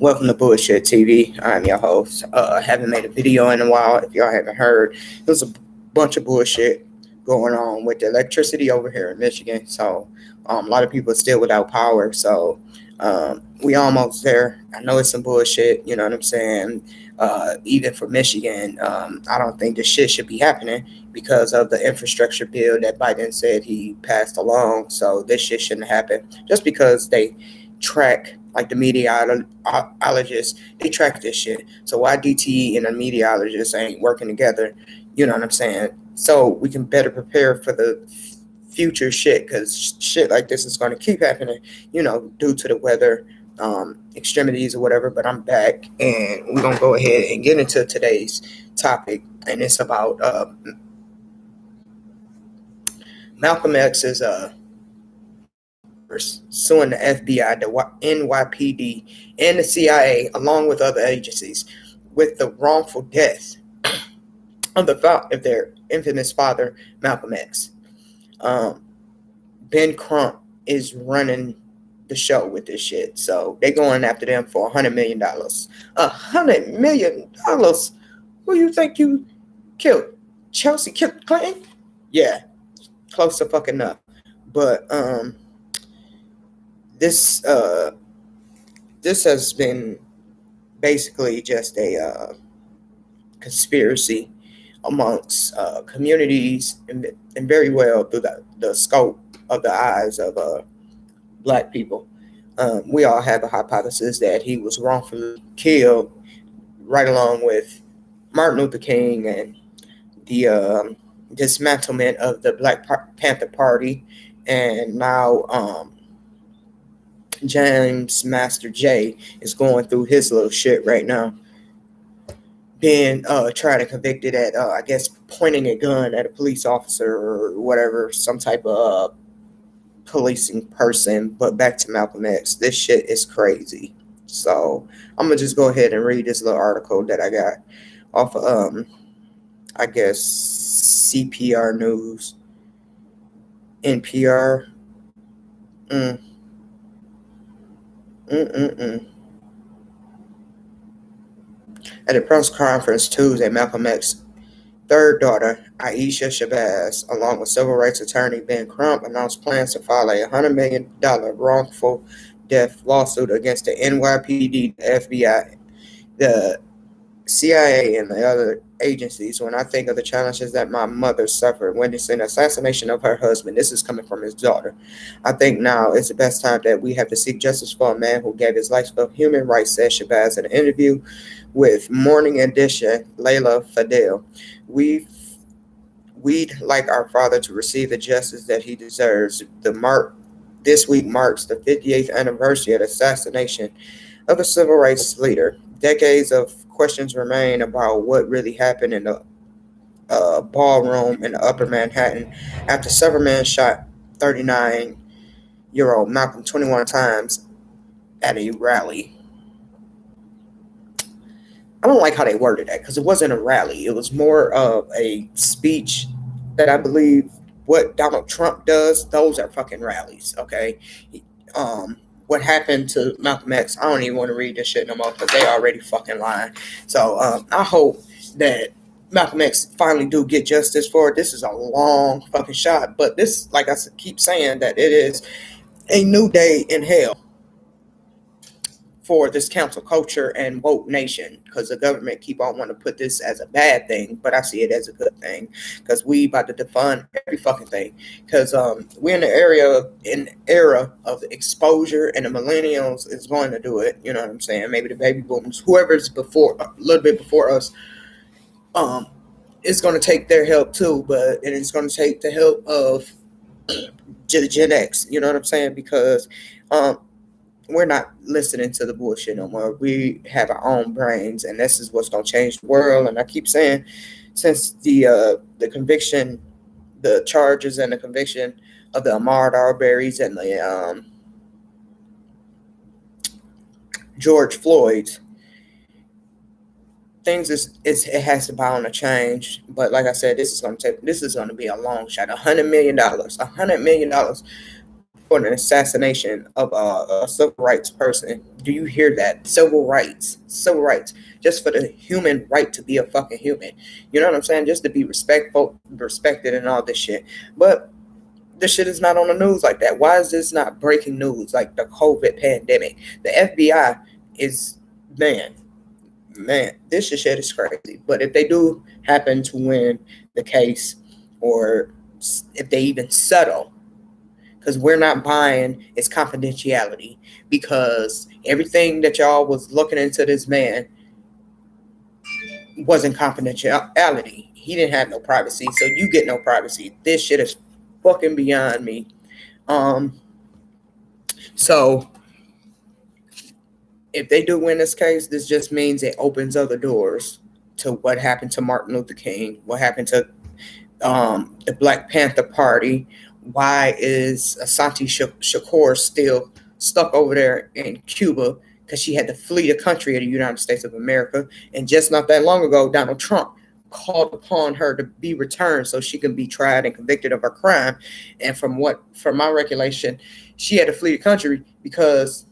Welcome to Bullshit TV. I'm your host. Haven't made a video in a while. If y'all haven't heard, there's a bunch of bullshit going on with the electricity over here in Michigan. So a lot of people are still without power. So we almost there. I know it's some bullshit. You know what I'm saying? Even for Michigan, I don't think this shit should be happening because of the infrastructure bill that Biden said he passed along. So this shit shouldn't happen just because they track, like the meteorologists, they track this shit. So why DTE and the meteorologists ain't working together? You know what I'm saying? So we can better prepare for the future shit, because shit like this is going to keep happening, due to the weather extremities or whatever. But I'm back, and we're going to go ahead and get into today's topic, and it's about Malcolm X's suing the FBI, the NYPD, and the CIA, along with other agencies, with the wrongful death of their infamous father, Malcolm X. Ben Crump is running the show with this shit, so they going after them for $100 million. $100 million? Who you think you killed? Chelsea Clinton? Yeah, close to fucking up. But this has been basically just a conspiracy amongst communities, and very well through the scope of the eyes of Black people. We all have a hypothesis that he was wrongfully killed, right along with Martin Luther King and the dismantlement of the Black Panther Party, and now James Master J is going through his little shit right now, being tried and convicted at I guess pointing a gun at a police officer or whatever, some type of policing person. But back to Malcolm X, this shit is crazy. So I'm gonna just go ahead and read this little article that I got off of I guess CPR News, NPR. At a press conference Tuesday, Malcolm X's third daughter, Aisha Shabazz, along with civil rights attorney Ben Crump, announced plans to file a $100 million wrongful death lawsuit against the NYPD, the FBI, the CIA, and the other agencies. When I think of the challenges that my mother suffered witnessing the assassination of her husband, this is coming from his daughter, I think now is the best time that we have to seek justice for a man who gave his life for human rights, said Shabazz in an interview with Morning Edition, Layla Fadel. We'd like our father to receive the justice that he deserves. This week marks the 58th anniversary of the assassination of a civil rights leader. Decades of questions remain about what really happened in the ballroom in the Upper Manhattan after several men shot 39-year-old Malcolm 21 times at a rally. I don't like how they worded that, because it wasn't a rally. It was more of a speech that I believe what Donald Trump does, those are fucking rallies, okay? What happened to Malcolm X, I don't even want to read this shit no more, because they already fucking lying. So I hope that Malcolm X finally do get justice for it. This is a long fucking shot, but this, like I keep saying, that it is a new day in hell for this council culture and woke nation, because the government keep on wanting to put this as a bad thing, but I see it as a good thing, because we about to defund every fucking thing, because we're in the era of exposure, and the millennials is going to do it. You know what I'm saying? Maybe the baby boomers, whoever's before, a little bit before us, it's going to take their help too, but it's going to take the help of Gen X. You know what I'm saying? Because we're not listening to the bullshit no more. We have our own brains, and this is what's going to change the world. And I keep saying, since the conviction, the charges and the conviction of the Ahmaud Arbery's and the George Floyd's, things it has to bound to change. But like I said, this is going to be a long shot. $100 million for an assassination of a civil rights person. Do you hear that? Civil rights. Civil rights. Just for the human right to be a fucking human. You know what I'm saying? Just to be respected and all this shit. But this shit is not on the news like that. Why is this not breaking news like the COVID pandemic? The FBI is, man, this shit is crazy. But if they do happen to win the case, or if they even settle, because we're not buying its confidentiality, because everything that y'all was looking into this man wasn't confidentiality. He didn't have no privacy, so you get no privacy. This shit is fucking beyond me. So if they do win this case, this just means it opens other doors to what happened to Martin Luther King, what happened to the Black Panther Party. Why is Asante Shakur still stuck over there in Cuba? Because she had to flee the country of the United States of America. And just not that long ago, Donald Trump called upon her to be returned so she can be tried and convicted of her crime. And from my recollection, she had to flee the country because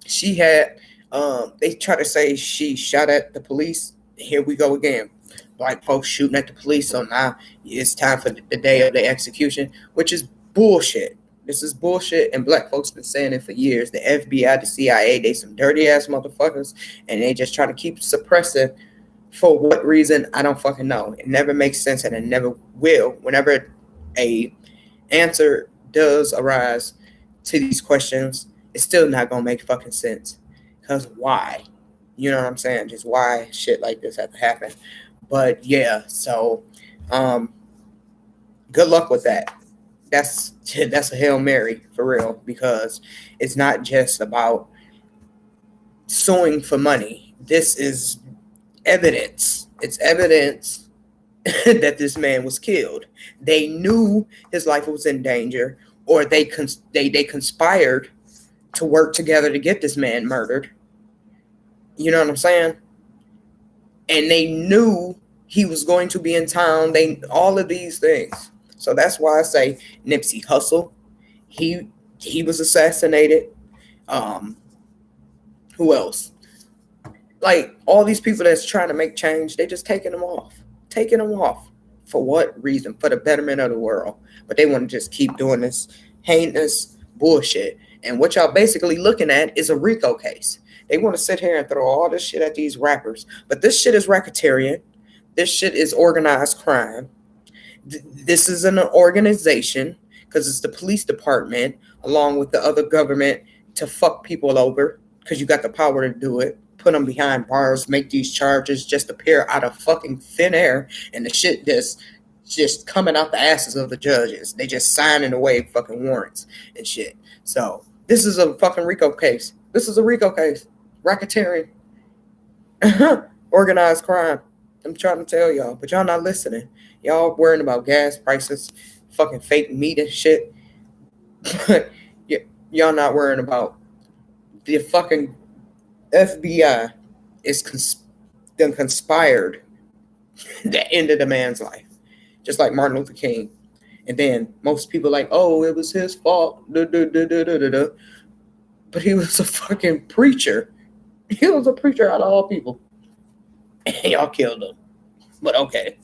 she had, they try to say she shot at the police. Here we go again. Black folks shooting at the police. So now it's time for the day of the execution, which is bullshit. This is bullshit, and black folks been saying it for years. The FBI, the CIA, they some dirty ass motherfuckers, and they just try to keep suppressing. For what reason, I don't fucking know. It never makes sense, and it never will. Whenever a answer does arise to these questions, it's still not gonna make fucking sense. Cause why? You know what I'm saying? Just why shit like this have to happen. But yeah, so good luck with that. That's a Hail Mary for real, because it's not just about suing for money. This is evidence. It's evidence that this man was killed. They knew his life was in danger, or they conspired to work together to get this man murdered. You know what I'm saying? And they knew he was going to be in town. All of these things. So that's why I say Nipsey Hussle, he was assassinated. Who else? Like all these people that's trying to make change, they just taking them off. For what reason? For the betterment of the world. But they want to just keep doing this heinous bullshit. And what y'all basically looking at is a RICO case. They want to sit here and throw all this shit at these rappers. But this shit is racketeering. This shit is organized crime. This is an organization, because it's the police department along with the other government, to fuck people over, because you got the power to do it. Put them behind bars, make these charges just appear out of fucking thin air, and the shit just coming out the asses of the judges. They just signing away fucking warrants and shit. So this is a fucking RICO case. This is a RICO case. Racketeering. Organized crime. I'm trying to tell y'all, but y'all not listening. Y'all worrying about gas prices, fucking fake meat and shit. But y'all not worrying about the fucking FBI is done conspired the end of the man's life. Just like Martin Luther King. And then most people like, oh, it was his fault. But he was a fucking preacher. He was a preacher out of all people. And y'all killed him. But okay.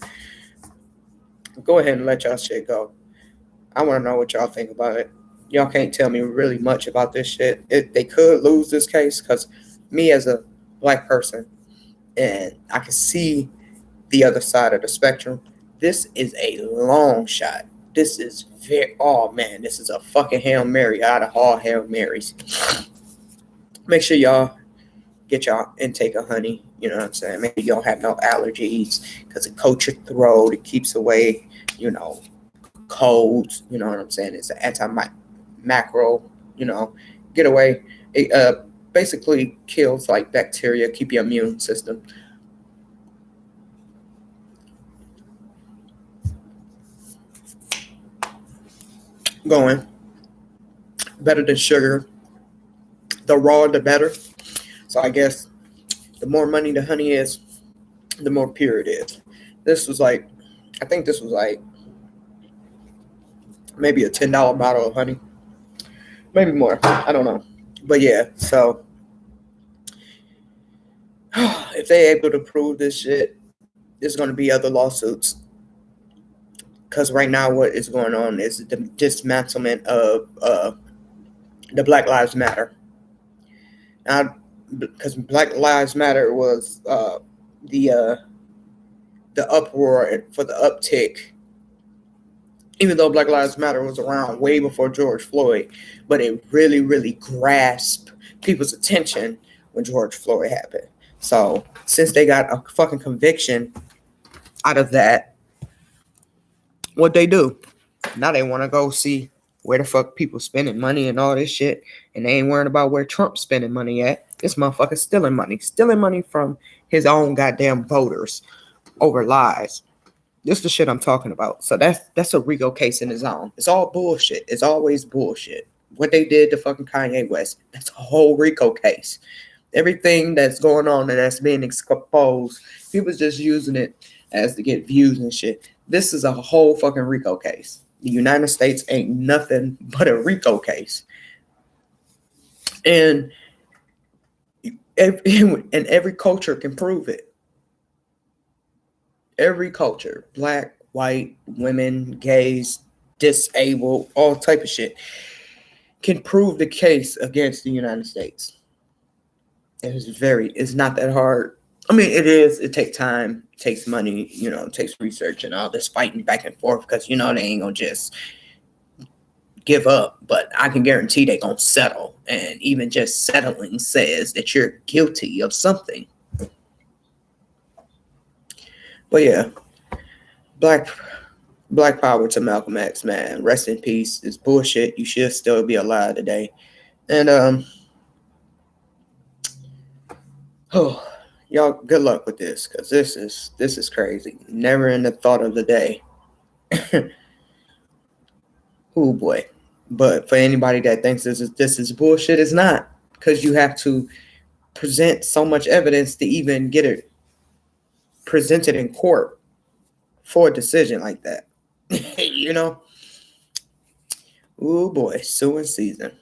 Go ahead and let y'all shit go. I want to know what y'all think about it. Y'all can't tell me really much about this shit. They could lose this case, because me as a black person, and I can see the other side of the spectrum, this is a long shot. This is this is a fucking Hail Mary out of all Hail Marys. Make sure y'all get y'all intake of honey. You know what I'm saying? Maybe you don't have no allergies, because it coats your throat. It keeps away, colds. You know what I'm saying? It's an anti-macro, get away. It basically kills like bacteria, keep your immune system. Going. Better than sugar. The raw, the better. So I guess the more money the honey is, the more pure it is. I think this was like maybe a $10 bottle of honey. maybe more. I don't know. But yeah, so if they able to prove this shit, there's going to be other lawsuits. Because right now, what is going on is the dismantlement of the Black Lives Matter. Now, because Black Lives Matter was the uh, the uproar for the uptick, even though Black Lives Matter was around way before George Floyd, but it really, really grasped people's attention when George Floyd happened. So since they got a fucking conviction out of that, what they do? Now they want to go see where the fuck people spending money and all this shit, and they ain't worrying about where Trump's spending money at. This motherfucker stealing money from his own goddamn voters over lies. This is the shit I'm talking about. So that's a RICO case in its own. It's all bullshit. It's always bullshit. What they did to fucking Kanye West, that's a whole RICO case. Everything that's going on and that's being exposed, people's just using it as to get views and shit. This is a whole fucking RICO case. The United States ain't nothing but a RICO case. And every culture can prove it. Every culture, black, white, women, gays, disabled, all type of shit, can prove the case against the United States. It's not that hard. I mean, it is. It takes time, it takes money, it takes research and all this fighting back and forth because, they ain't going to just give up. But I can guarantee they going to settle. And even just settling says that you're guilty of something. But yeah, black power to Malcolm X, man. Rest in peace. It's bullshit. You should still be alive today. And y'all, good luck with this, because this is crazy. Never in the thought of the day. Oh boy. But for anybody that thinks this is bullshit, it's not, because you have to present so much evidence to even get it presented in court for a decision like that. Oh boy, suing season.